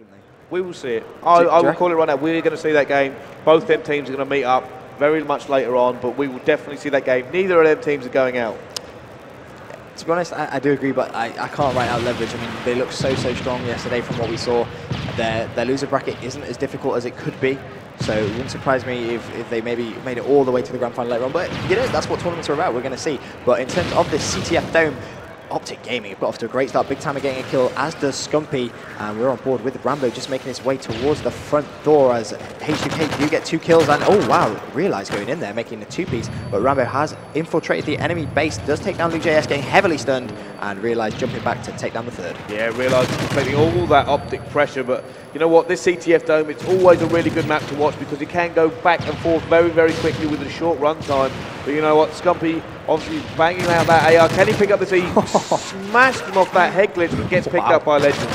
didn't they? We will see it. I will call it right now. We're going to see that game. Both them teams are going to meet up very much later on, but we will definitely see that game. Neither of them teams are going out. To be honest, I do agree, but I can't write out leverage. I mean, they looked so strong yesterday from what we saw. Their loser bracket isn't as difficult as it could be, so it wouldn't surprise me if they maybe made it all the way to the grand final later on. But, you know, that's what tournaments are about. We're going to see. But in terms of this CTF Dome, OpTic Gaming have got off to a great start. Big Timer getting a kill, as does Scumpy. And we're on board with Rambo just making his way towards the front door as H2k do get 2 kills. And oh wow, Realize going in there making a 2-piece. But Rambo has infiltrated the enemy base, does take down LukeJS, getting heavily stunned. And Realize jumping back to take down the third. Yeah, Realize completing all that OpTic pressure. But you know what, this CTF Dome, it's always a really good map to watch because it can go back and forth very quickly with a short run time. But you know what, Scumpy obviously banging out that AR. Can he pick up this? He smashed him off that head glitch and gets picked up by Legend.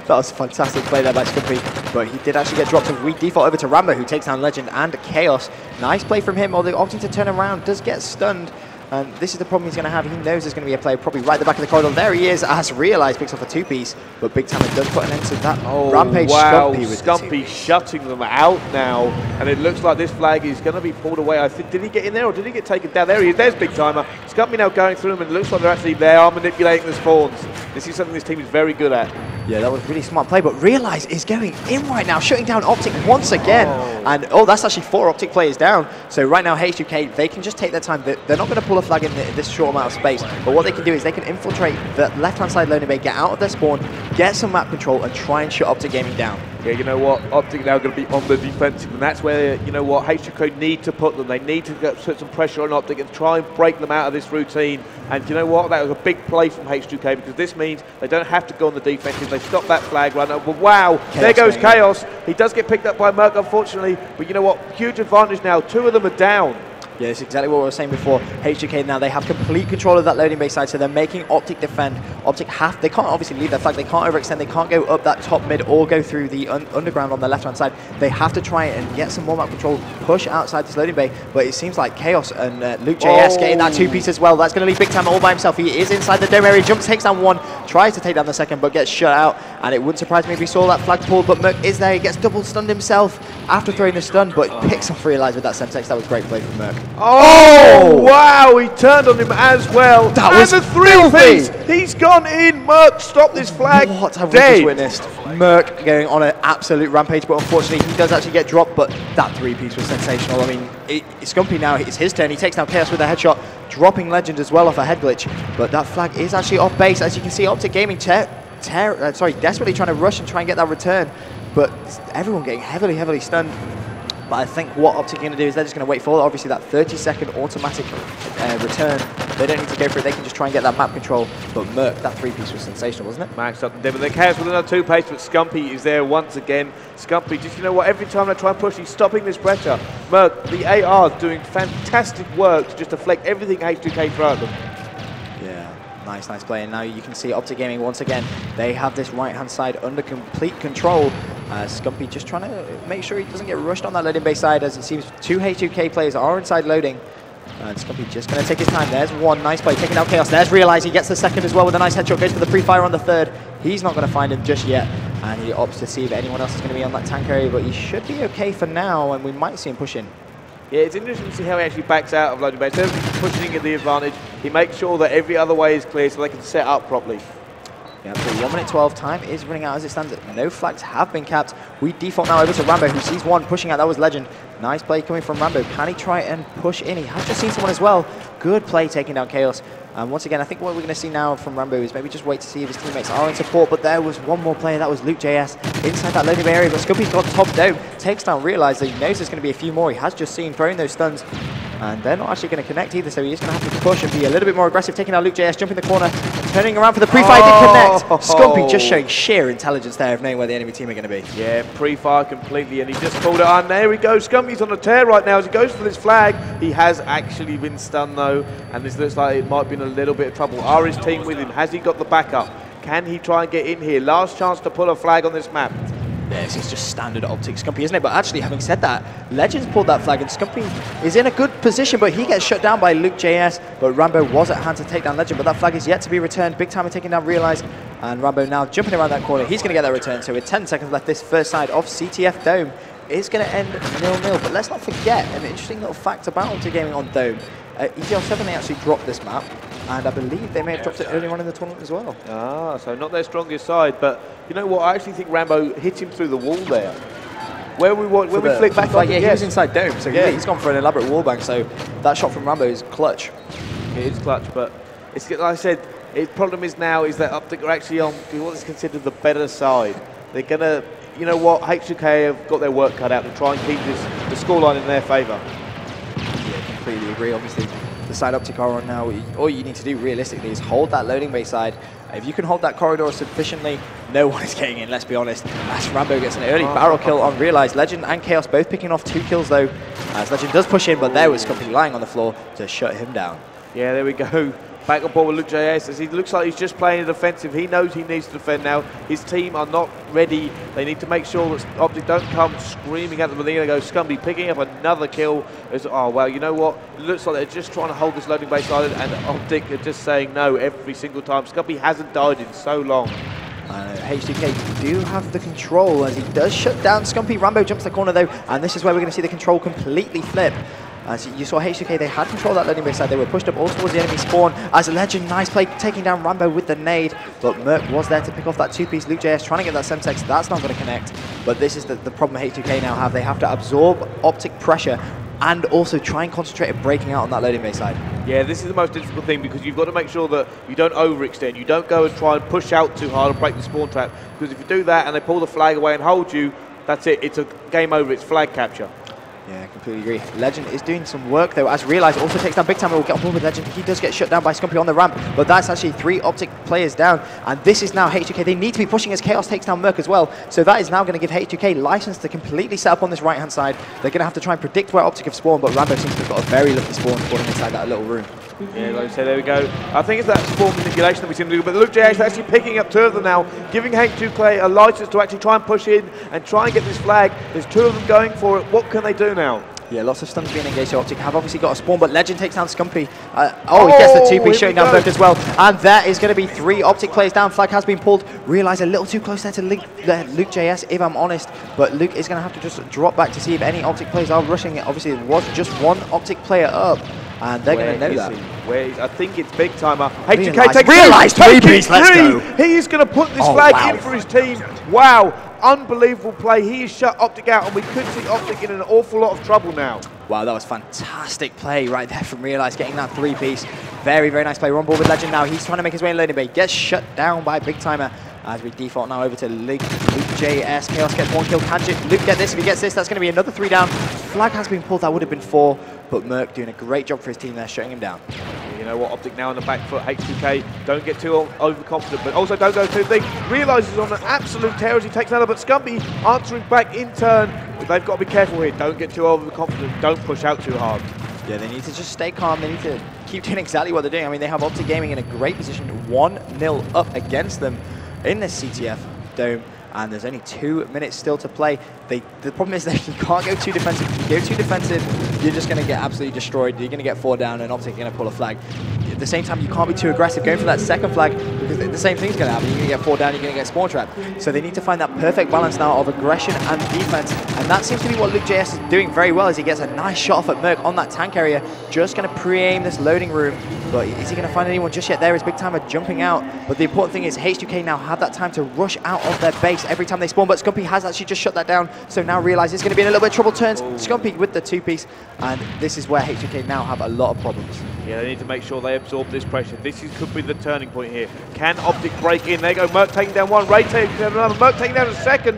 That was a fantastic play there by Scumpy, but he did actually get dropped. So we default over to Rambo, who takes down Legend and Chaos. Nice play from him, although opting to turn around, does get stunned. And this is the problem he's going to have. He knows there's going to be a player probably right at the back of the corridor. There he is, as Realize picks off a 2-piece, but Big Timer does put an end to that. Rampage. Wow, Scumpy with Scumpy shutting them out now, and it looks like this flag is going to be pulled away. I think, did he get in there or did he get taken down? There he is, there's Big Timer. Scumpy now going through them, and it looks like they are manipulating the spawns. This is something this team is very good at. Yeah, that was a really smart play, but Realize is going in right now, shutting down OpTic once again. And that's actually 4 OpTic players down. So right now, H2k, they can just take their time. They're not going to pull a flag in this short amount of space, but what they can do is they can infiltrate the left-hand side loading bay, get out of their spawn, get some map control, and try and shut OpTic Gaming down. Yeah, you know what, OpTic now going to be on the defensive, and that's where, you know what, H2k need to put them. They need to put some pressure on OpTic and try and break them out of this routine. And you know what, that was a big play from H2k because this means they don't have to go on the defensive. They stop that flag run. But wow, Chaos, there goes Chaos. He does get picked up by Merc, unfortunately, but you know what, huge advantage now. 2 of them are down. Yeah, that's exactly what we were saying before. H2k now, they have complete control of that loading bay side, so they're making OpTic defend. OpTic they can't obviously leave their flag, they can't overextend, they can't go up that top mid or go through the underground on the left-hand side. They have to try and get some more map control, push outside this loading bay, but it seems like Chaos and LukeJS getting that 2-piece as well. That's going to leave Big Time all by himself. He is inside the dome area, jumps, takes down 1, tries to take down the second, but gets shut out. And it wouldn't surprise me if we saw that flag pulled, but Merc is there. He gets double stunned himself after throwing the stun, but picks off Realize with that Semtex. That was great play from Merc. Oh, wow, he turned on him as well. That was a 3-piece. He's gone in. Merc, stop this flag. What have we just witnessed? Merc going on an absolute rampage, but unfortunately he does actually get dropped, but that 3-piece was sensational. I mean, Scumpy now, it's his turn. He takes down Chaos with a headshot, dropping Legend as well off a head glitch, but that flag is actually off base. As you can see, OpTic Gaming desperately trying to rush and try and get that return, but everyone getting heavily stunned. But I think what OpTic are going to do is they're just going to wait for, obviously, that 30-second automatic return. They don't need to go for it. They can just try and get that map control. But Merc, that 3-piece was sensational, wasn't it? Max up and but the Chaos with another 2-pace, but Scumpy is there once again. Scumpy, just, you know what, every time they try and push, he's stopping this pressure. Merc, the AR is doing fantastic work to just deflect everything H2k throw at them. Yeah, nice play. And now you can see OpTic Gaming once again. They have this right-hand side under complete control. Scumpy just trying to make sure he doesn't get rushed on that loading bay side, as it seems 2 H2k players are inside loading. And Scumpy just going to take his time. There's 1, nice play, taking out Chaos. There's Realize, he gets the second as well with a nice headshot, goes for the pre-fire on the third. He's not going to find him just yet, and he opts to see if anyone else is going to be on that tank area, but he should be okay for now, and we might see him push in. Yeah, it's interesting to see how he actually backs out of loading bay. Instead of pushing in the advantage, he makes sure that every other way is clear so they can set up properly. Yeah, so 1 minute 12, time is running out as it stands. No flags have been capped. We default now over to Rambo, who sees 1 pushing out. That was Legend. Nice play coming from Rambo. Can he try and push in? He has just seen someone as well. Good play taking down Chaos. And once again, I think what we're going to see now from Rambo is maybe just wait to see if his teammates are in support. But there was 1 more player. That was LukeJS inside that loading area. But Scumpy's got top dome. Takes down Realize that he knows there's going to be a few more. He has just seen throwing those stuns. And they're not actually going to connect either, so he is going to have to push and be a little bit more aggressive, taking out LukeJS, jumping the corner, turning around for the pre-fire, did connect. Scumpy just showing sheer intelligence there of knowing where the enemy team are going to be. Yeah, pre-fire completely, and he just pulled it on. There we go, Scumpy's on a tear right now as he goes for this flag. He has actually been stunned though, and this looks like it might be in a little bit of trouble. Are his team with him? Has he got the backup? Can he try and get in here? Last chance to pull a flag on this map. Yeah, this is just standard OpTic Scumpy, isn't it? But actually, having said that, Legends pulled that flag, and Scumpy is in a good position, but he gets shut down by LukeJS. But Rambo was at hand to take down Legend, but that flag is yet to be returned. Big Timer taking down Realize. And Rambo now jumping around that corner. He's going to get that return. So with 10 seconds left, this first side of CTF Dome is going to end 0-0. But let's not forget an interesting little fact about OpTic Gaming on Dome. EGL7, they actually dropped this map. And I believe they may have dropped it earlier on in the tournament as well. Ah, so not their strongest side. But you know what? I actually think Rambo hit him through the wall there. Where we flick back on, he was inside Dome, so he's gone for an elaborate wallbang. So that shot from Rambo is clutch. It is clutch, but it's like I said. The problem is now is that OpTic are actually on what is considered the better side. They're gonna, you know what? H2k have got their work cut out to try and keep the scoreline in their favour. Yeah, completely agree. Obviously, the side OpTic are on now. All you need to do realistically is hold that loading bay side. If you can hold that corridor sufficiently, no one is getting in, let's be honest. As Rambo gets an early barrel kill on Realize. Legend and Chaos both picking off 2 kills though, as Legend does push in, but there was Scumpy lying on the floor to shut him down. Yeah, there we go. Back on board with LukeJS, as he looks like he's just playing defensive. He knows he needs to defend now. His team are not ready. They need to make sure that OpTic don't come screaming at them. And they're going to go Scumpy picking up another kill. Oh, well, you know what? It looks like they're just trying to hold this loading base island, and OpTic are just saying no every single time. Scumpy hasn't died in so long. H2k do have the control as he does shut down Scumpy. Rambo jumps the corner though, and this is where we're going to see the control completely flip. As you saw H2k, they had control of that loading base side. They were pushed up all towards the enemy spawn. As Legend, nice play, taking down Rambo with the nade. But Merc was there to pick off that 2-piece. LukeJS trying to get that Semtex. That's not going to connect. But this is the problem H2k now have. They have to absorb OpTic pressure and also try and concentrate on breaking out on that loading base side. Yeah, this is the most difficult thing because you've got to make sure that you don't overextend. You don't go and try and push out too hard and break the spawn trap. Because if you do that and they pull the flag away and hold you, that's it. It's a game over. It's flag capture. Yeah, completely agree. Legend is doing some work though, as Realize also takes down Big Time. We'll get on board with Legend. He does get shut down by Scumpy on the ramp, but that's actually 3 OpTic players down. And this is now H2k. They need to be pushing as Chaos takes down Merc as well. So that is now going to give H2k license to completely set up on this right-hand side. They're going to have to try and predict where OpTic have spawned, but Rambo seems to have got a very lucky spawn spawning inside that little room. Yeah, like I said, there we go. I think it's that spawn manipulation that we seem to do, but LukeJS is actually picking up 2 of them now, giving H2k a license to actually try and push in and try and get this flag. There's 2 of them going for it. What can they do now? Yeah, lots of stuns being engaged. So OpTic have obviously got a spawn, but Legend takes down Scumpy. He gets the 2-piece shutting down Merc as well. And that is going to be 3 OpTic players down. Flag has been pulled. Realize a little too close there to LukeJS, if I'm honest. But Luke is going to have to just drop back to see if any OpTic players are rushing it. Obviously, there was just 1 OpTic player up, and they're going to know that. I think it's Big Timer. H2k takes Realize 3-piece, let's go. He is going to put this flag in for his team. Wow. Unbelievable play. He has shut OpTic out, and we could see OpTic in an awful lot of trouble now. Wow, that was fantastic play right there from Realize, getting that 3-piece. Very, very nice play. We're on board with Legend now. He's trying to make his way in loading bay. Gets shut down by Big Timer. As we default now over to LukeJS. Chaos gets 1 kill. Can Luke get this? If he gets this, that's going to be another 3 down. Flag has been pulled. That would have been 4. But Merc doing a great job for his team there, shutting him down. You know what, OpTic now on the back foot. H2k, don't get too overconfident, but also don't go too big. Realizes on an absolute tear as he takes another, but Scumpy answering back in turn. They've got to be careful here. Don't get too overconfident. Don't push out too hard. Yeah, they need to just stay calm. They need to keep doing exactly what they're doing. I mean, they have OpTic Gaming in a great position, 1-0 up against them in this CTF Dome. And there's only 2 minutes still to play. The problem is that you can't go too defensive. If you go too defensive, you're just going to get absolutely destroyed. You're going to get 4 down, and OpTic are going to pull a flag. At the same time, you can't be too aggressive going for that second flag, because the same thing's going to happen. You're going to get 4 down, you're going to get spawn trap. So they need to find that perfect balance now of aggression and defense. And that seems to be what LukeJS is doing very well, as he gets a nice shot off at Merc on that tank area. Just going to pre-aim this loading room. But is he going to find anyone just yet? There is Big Timer jumping out. But the important thing is H2k now have that time to rush out of their base every time they spawn. But Scumpy has actually just shut that down. So now Realize it's going to be in a little bit of trouble. Turns Scumpy with the 2-piece. And this is where H2k now have a lot of problems. Yeah, they need to make sure they absorb this pressure. This could be the turning point here. Can OpTic break in? There you go. Merc taking down 1. Ray taking down another. Merc taking down a 2nd.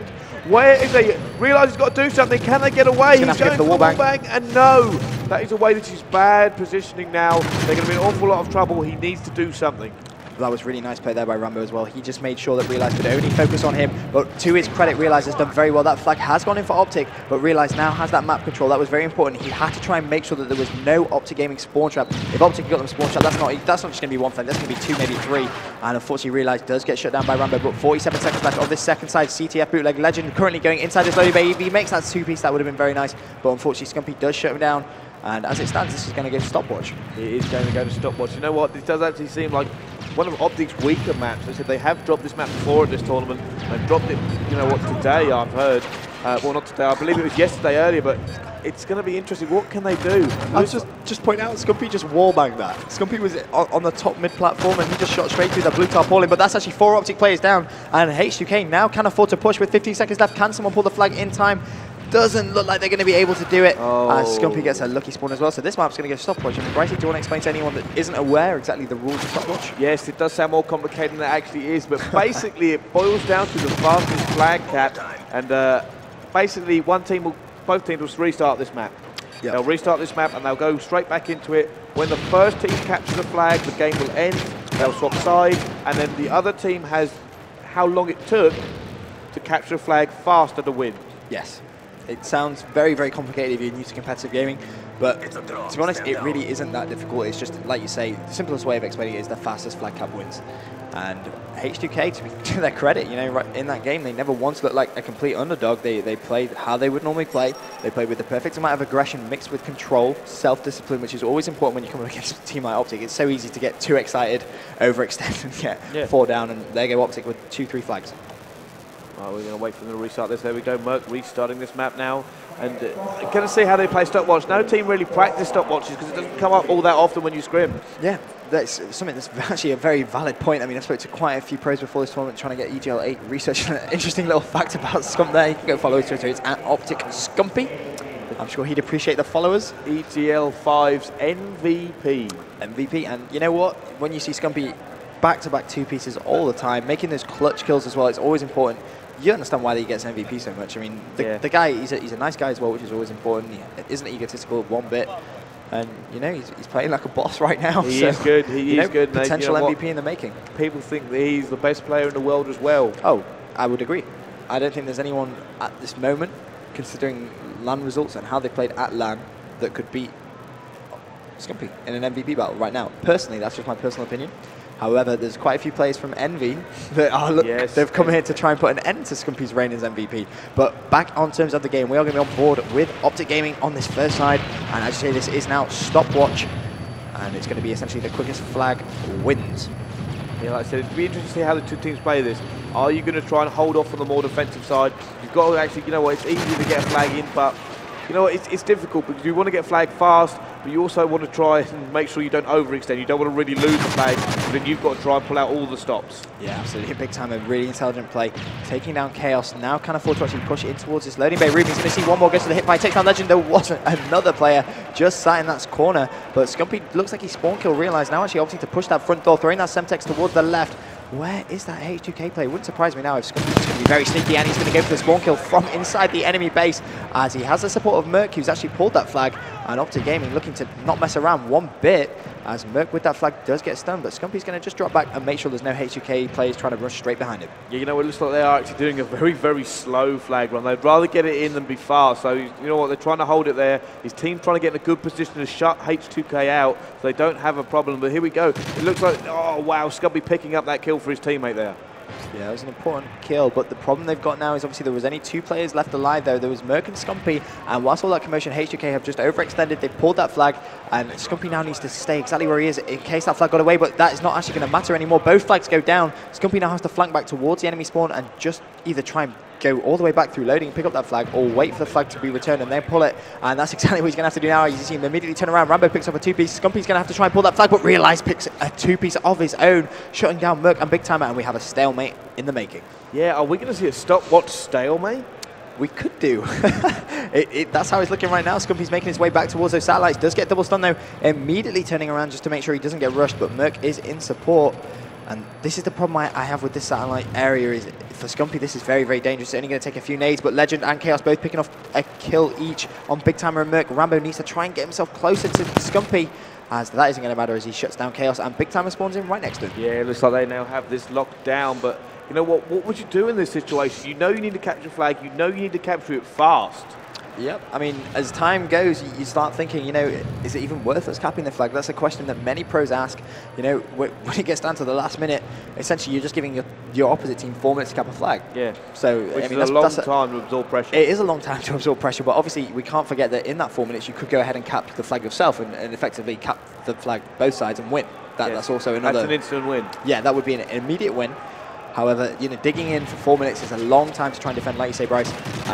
Where is he? Realize he's got to do something. Can they get away? He's going for the wallbang. And no. That is a way that is bad positioning now. They're going to be in an awful lot of trouble. He needs to do something. That was really nice play there by Rambo as well. He just made sure that Realize could only focus on him. But to his credit, Realize has done very well. That flag has gone in for OpTic, but Realize now has that map control. That was very important. He had to try and make sure that there was no OpTic Gaming spawn trap. If OpTic got them spawn trap, that's not just going to be 1 flag. That's going to be 2, maybe 3. And unfortunately, Realize does get shut down by Rambo. But 47 seconds left of this second side. CTF bootleg Legend currently going inside this loading bay. If he makes that 2-piece, that would have been very nice. But unfortunately, Scumpy does shut him down. And as it stands, this is going to go to Stopwatch. It is going to go to Stopwatch. You know what? This does actually seem like one of OpTic's weaker maps. They said they have dropped this map before at this tournament. They've dropped it, you know what, today I've heard. Well, not today, I believe it was yesterday earlier, but it's going to be interesting. What can they do? I was just pointing out, Scumpy just wallbanged that. Scumpy was on the top mid platform and he just shot straight through the blue tarpaulin, but that's actually 4 OpTic players down, and H2k now can afford to push with 15 seconds left. Can someone pull the flag in time? Doesn't look like they're going to be able to do it. As Scumpy gets a lucky spawn as well. So this map's going to go Stopwatch. And Brycey, do you want to explain to anyone that isn't aware exactly the rules of Stopwatch? Yes, it does sound more complicated than it actually is, but basically it boils down to the fastest flag cap, and basically both teams will restart this map. Yep. They'll restart this map and they'll go straight back into it. When the first team captures the flag, the game will end. They'll swap sides, and then the other team has how long it took to capture a flag faster to win. Yes. It sounds very, very complicated if you're new to competitive gaming, but to be honest, it really isn't that difficult. It's just, like you say, the simplest way of explaining it is the fastest flag cap wins. And H2k, to their credit, you know, right in that game, they never once looked like a complete underdog. They played how they would normally play. They played with the perfect amount of aggression mixed with control, self-discipline, which is always important when you come up against a team like OpTic. It's so easy to get too excited, overextend, and get 4 down, and there go OpTic with 2-3 flags. Well, we're going to wait for them to restart this. There we go, Merc restarting this map now. And going to see how they play Stopwatch. No team really practice Stopwatches because it doesn't come up all that often when you scrim. Yeah, that's something that's actually a very valid point. I mean, I spoke to quite a few pros before this tournament trying to get EGL8 researching an interesting little fact about Scump there. You can go follow his Twitter. It's at OpTic Scumpy. I'm sure he'd appreciate the followers. EGL5's MVP. MVP, and you know what? When you see Scumpy back-to-back 2 pieces all the time, making those clutch kills as well, it's always important. You understand why he gets MVP so much. I mean, the guy, he's a nice guy as well, which is always important. He isn't egotistical one bit. And, you know, he's playing like a boss right now. He is good. He is good. Potential MVP in the making. People think that he's the best player in the world as well. Oh, I would agree. I don't think there's anyone at this moment, considering LAN results and how they played at LAN, that could beat Scumpy in an MVP battle right now. Personally, that's just my personal opinion. However, there's quite a few players from Envy that are they've come here to try and put an end to Scumpy's reign as MVP. But back on terms of the game, we are going to be on board with OpTic Gaming on this first side. And as you say, this is now Stopwatch. And it's going to be essentially the quickest flag wins. Yeah, like I said, it'd be interesting to see how the 2 teams play this. Are you going to try and hold off on the more defensive side? You've got to actually, you know what, it's easy to get a flag in, but you know, it's difficult because you want to get flag fast, but you also want to try and make sure you don't overextend. You don't want to really lose the flag, but then you've got to try and pull out all the stops. Yeah, absolutely. Big time, a really intelligent play. Taking down Chaos, now can afford to actually push it in towards this loading bay. Ruby's going to see one more, goes to the hit by, takes down Legend. There wasn't another player just sat in that corner, but Scumpy looks like he spawn kill realized now actually opting to push that front door, throwing that Semtex towards the left. Where is that H2k play? Wouldn't surprise me now if Scumpy's going to be very sneaky, and he's going to go for the spawn kill from inside the enemy base as he has the support of Merc, who's actually pulled that flag, and OpTic Gaming looking to not mess around one bit as Merc with that flag does get stunned, but Scumpy's going to just drop back and make sure there's no H2k players trying to rush straight behind him. Yeah, you know, it looks like they are actually doing a very, very slow flag run. They'd rather get it in than be fast, so you know what, they're trying to hold it there. His team's trying to get in a good position to shut H2k out so they don't have a problem, but here we go. It looks like, oh wow, Scumpy picking up that kill for his teammate there. Yeah, it was an important kill, but the problem they've got now is obviously there was only 2 players left alive though. There was Merc and Scumpy, and whilst all that commotion, H2k have just overextended. They've pulled that flag, and Scumpy now needs to stay exactly where he is in case that flag got away, but that is not actually going to matter anymore. Both flags go down. Scumpy now has to flank back towards the enemy spawn and just either try and go all the way back through loading, pick up that flag, or wait for the flag to be returned and then pull it. And that's exactly what he's going to have to do now. You see him immediately turn around. Rambo picks up a 2-piece. Scumpy's going to have to try and pull that flag, but realize picks a 2-piece of his own, shutting down Merc and Big Timer, and we have a stalemate in the making. Yeah, are we going to see a Stopwatch stalemate? We could do. That's how he's looking right now. Scumpy's making his way back towards those satellites. Does get double stun though, immediately turning around just to make sure he doesn't get rushed, but Merc is in support. And this is the problem I have with this satellite area is, for Scumpy, this is very, very dangerous. It's only going to take a few nades, but Legend and Chaos both picking off a kill each on Big Timer and Merc. Rambo needs to try and get himself closer to Scumpy, as that isn't going to matter as he shuts down Chaos, and Big Timer spawns in right next to him. Yeah, it looks like they now have this locked down, but you know what would you do in this situation? You know you need to capture a flag, you know you need to capture it fast. Yep, I mean, as time goes, you start thinking, you know, is it even worth us capping the flag? That's a question that many pros ask. You know, when it gets down to the last minute, essentially you're just giving your opposite team 4 minutes to cap a flag. Yeah. So, which I mean, is a long time to absorb pressure. It is a long time to absorb pressure, but obviously we can't forget that in that 4 minutes you could go ahead and cap the flag yourself and effectively cap the flag both sides and win. that's also another. That's an instant win. Yeah, that would be an immediate win. However, digging in for 4 minutes is a long time to try and defend, like you say, Bryce.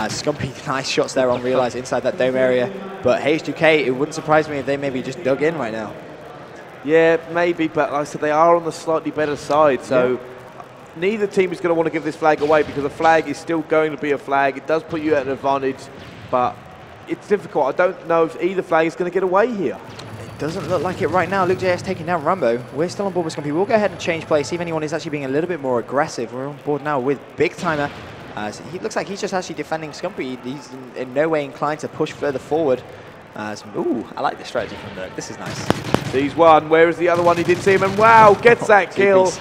Scumpy, nice shots there on Realize inside that dome area. But H2k, it wouldn't surprise me if they maybe just dug in right now. Yeah, maybe, but like I said, they are on the slightly better side, so neither team is going to want to give this flag away because a flag is still going to be a flag. It does put you at an advantage, but it's difficult. I don't know if either flag is going to get away here. Doesn't look like it right now. LukeJS taking down Rambo. We're still on board with Scumpy. We'll go ahead and change play, see if anyone is actually being a little bit more aggressive. We're on board now with Big Timer. So he looks like he's just actually defending Scumpy. He's in no way inclined to push further forward. Ooh, I like this strategy from Merc. This is nice. Sees one. Where is the other one? He did see him, and wow, gets that kill.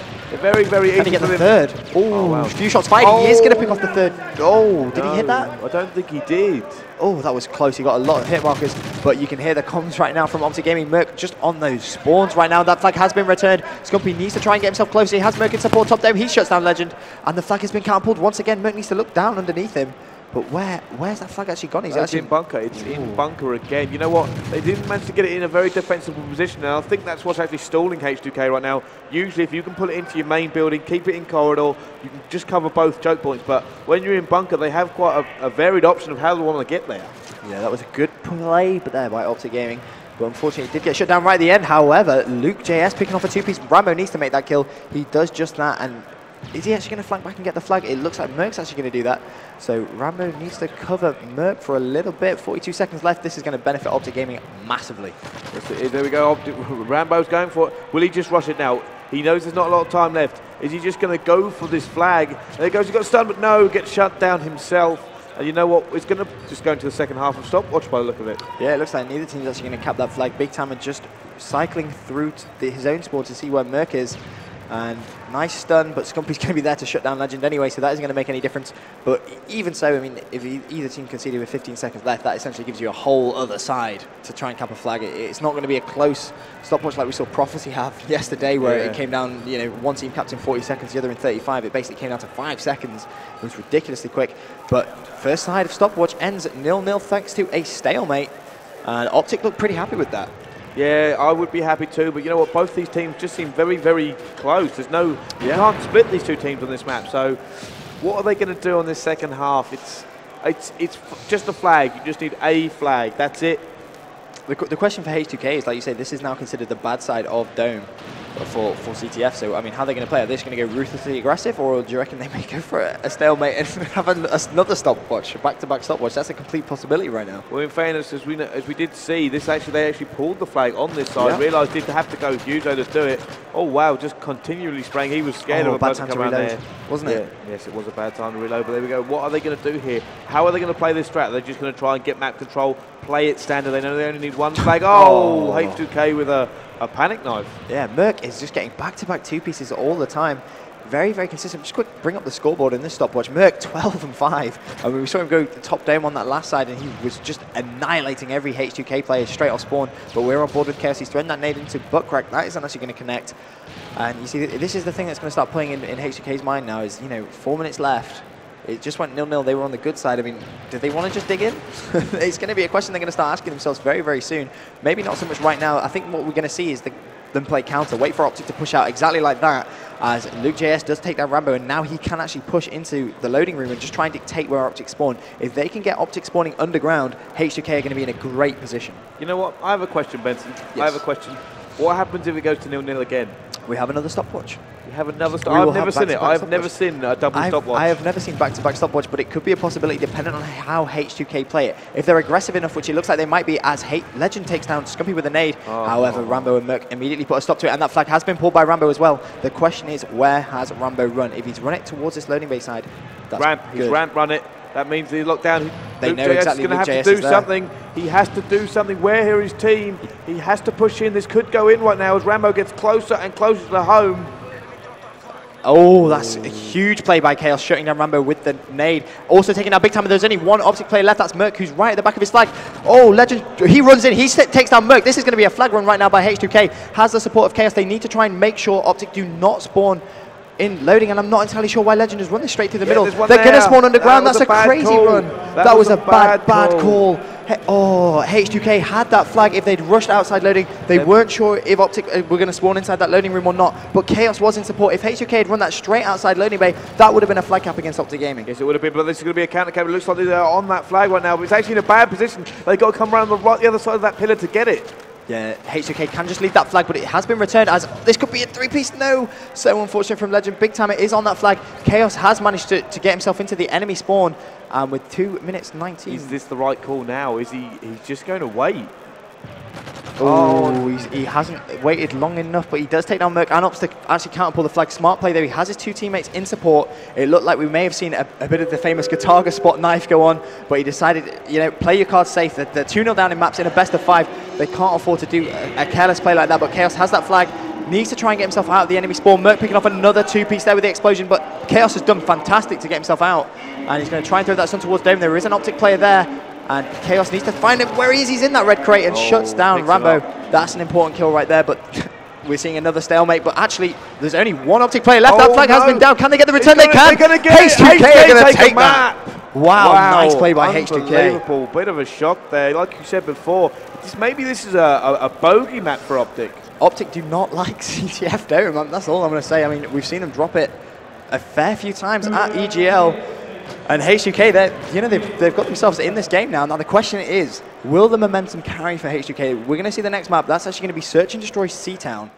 Very, very easy. Can he get the third? Ooh, wow. Few shots fired. He is going to pick off the third. Oh, did he hit that? I don't think he did. Oh, that was close. He got a lot of hit markers, but you can hear the comms right now from OpTic Gaming. Merc just on those spawns right now. That flag has been returned. Scumpy needs to try and get himself closer. He has Merc in support top down. He shuts down Legend, and the flag has been counterpulled once again. Merc needs to look down underneath him. But where's that flag actually gone? He's actually in bunker. It's in bunker again. You know what? They didn't manage to get it in a very defensible position, and I think that's what's actually stalling H2k right now. Usually, if you can pull it into your main building, keep it in corridor, you can just cover both choke points. But when you're in bunker, they have quite a varied option of how they want to get there. Yeah, that was a good play, but there by OpTic Gaming. But unfortunately, it did get shut down right at the end. However, LukeJS picking off a two-piece. Rambo needs to make that kill. He does just that, and is he actually going to flank back and get the flag? It looks like Merc's actually going to do that. So Rambo needs to cover Merc for a little bit. 42 seconds left. This is going to benefit OpTic Gaming massively. There we go. Rambo's going for it. Will he just rush it now? He knows there's not a lot of time left. Is he just going to go for this flag? There he goes. He got stunned, but no, gets shut down himself. And you know what? It's going to just go into the second half of Stopwatch by the look of it. Yeah, it looks like neither team's actually going to cap that flag. Big Timer just cycling through to his own spawn to see where Merc is. And nice stun, but Scumpy's going to be there to shut down Legend anyway, so that isn't going to make any difference. But even so, I mean, if either team conceded with 15 seconds left, that essentially gives you a whole other side to try and cap a flag. It's not going to be a close Stopwatch like we saw Prophecy have yesterday, where it came down, one team capped in 40 seconds, the other in 35. It basically came down to 5 seconds. It was ridiculously quick. But first side of Stopwatch ends 0-0 thanks to a stalemate. And OpTic looked pretty happy with that. Yeah, I would be happy too, but you know what? Both these teams just seem very, very close. There's no, you can't split these two teams on this map. So, what are they going to do on this second half? It's just a flag. You just need a flag. That's it. The question for H2k is, like you say, this is now considered the bad side of Dome for CTF. So, I mean, how are they going to play? Are they just going to go ruthlessly aggressive, or do you reckon they may go for a stalemate and have another stopwatch, back-to-back stopwatch? That's a complete possibility right now. Well, in fairness, as we did see, they actually pulled the flag on this side. Realised didn't have to go huge, they just do it. Oh wow, just continually spraying. He was scared of a bad time to reload, there, wasn't it? Yes, it was a bad time to reload. But there we go. What are they going to do here? How are they going to play this strat? They're just going to try and get map control, play it standard. They know they only need one flag. Oh, H2k with a panic knife. Yeah, Merc is just getting back-to-back two pieces all the time. Very, very consistent. Just quick, bring up the scoreboard in this stopwatch. Merc 12-5. I mean, we saw him go top dome on that last side, and he was just annihilating every H2k player straight off spawn. But we're on board with Chaos. He's thrown that nade into Buttcrack. That isn't actually going to connect. And you see, this is the thing that's going to start playing in H2k's mind now is, 4 minutes left. It just went 0-0. They were on the good side. I mean, did they want to just dig in? It's going to be a question they're going to start asking themselves very, very soon. Maybe not so much right now. I think what we're going to see is them play counter. Wait for OpTic to push out exactly like that, as LukeJS does take down Rambo, and now he can actually push into the loading room and just try and dictate where OpTic spawn. If they can get OpTic spawning underground, H2k are going to be in a great position. You know what? I have a question, Benson. Yes. I have a question. What happens if it goes to 0-0 again? We have another stopwatch. We have another stopwatch. I've never seen it. I've never seen a double stopwatch. I have never seen back-to-back stopwatch, but it could be a possibility depending on how H2k play it. If they're aggressive enough, which it looks like they might be, as Legend takes down Scumpy with a nade. However, Rambo and Merc immediately put a stop to it, and that flag has been pulled by Rambo as well. The question is, where has Rambo run? If he's run it towards this loading bay side, that's good. He's ramp run it. That means he's locked down. They know exactly is going to have to do something. He has to do something. Where is his team? He has to push in. This could go in right now as Rambo gets closer and closer to home. Oh, that's a huge play by Chaos, shutting down Rambo with the nade. Also taking out Big Time, there's only one OpTic player left. That's Merc, who's right at the back of his flag. Oh, Legend, he runs in. He takes down Merc. This is going to be a flag run right now by H2k. Has the support of Chaos. They need to try and make sure OpTic do not spawn in loading, and I'm not entirely sure why Legend has run this straight through the middle. They're going to spawn underground. That's a crazy run. That was a bad call. Oh, H2k had that flag. If they'd rushed outside loading, they weren't sure if OpTic were going to spawn inside that loading room or not. But Chaos was in support. If H2k had run that straight outside loading bay, that would have been a flag cap against OpTic Gaming. Yes, it would have been, but this is going to be a counter cap. It looks like they're on that flag right now, but it's actually in a bad position. They've got to come around the other side of that pillar to get it. Yeah, H2k can just leave that flag, but it has been returned as this could be a three-piece. No! So unfortunate from Legend. Big time it is on that flag. Chaos has managed to get himself into the enemy spawn with 2 minutes 19. Is this the right call now? Is he's just going to wait? Oh, he hasn't waited long enough, but he does take down Merc and OpTic actually counter pull the flag. Smart play there. He has his 2 teammates in support. It looked like we may have seen a bit of the famous Kataga spot knife go on, but he decided, you know, play your cards safe. They're 2-0 down in maps in a best of 5. They can't afford to do a careless play like that, but Chaos has that flag. Needs to try and get himself out of the enemy spawn. Merc picking off another 2-piece there with the explosion, but Chaos has done fantastic to get himself out. And he's going to try and throw that stun towards Dome. There is an OpTic player there. And Chaos needs to find him where he is. He's in that red crate and shuts down Rambo. That's an important kill right there, but we're seeing another stalemate. But actually, there's only one OpTic player left. That flag has been down. Can they get the return? They can. They're going to get H2k are going to take that. Wow, nice play by H2k. Unbelievable. Bit of a shock there. Like you said before, maybe this is a bogey map for OpTic. OpTic do not like CTF Dome. That's all I'm going to say. I mean, we've seen them drop it a fair few times at EGL. And H2k, they've got themselves in this game now. Now the question is, will the momentum carry for H2k? We're going to see the next map. That's actually going to be Search and Destroy C-Town.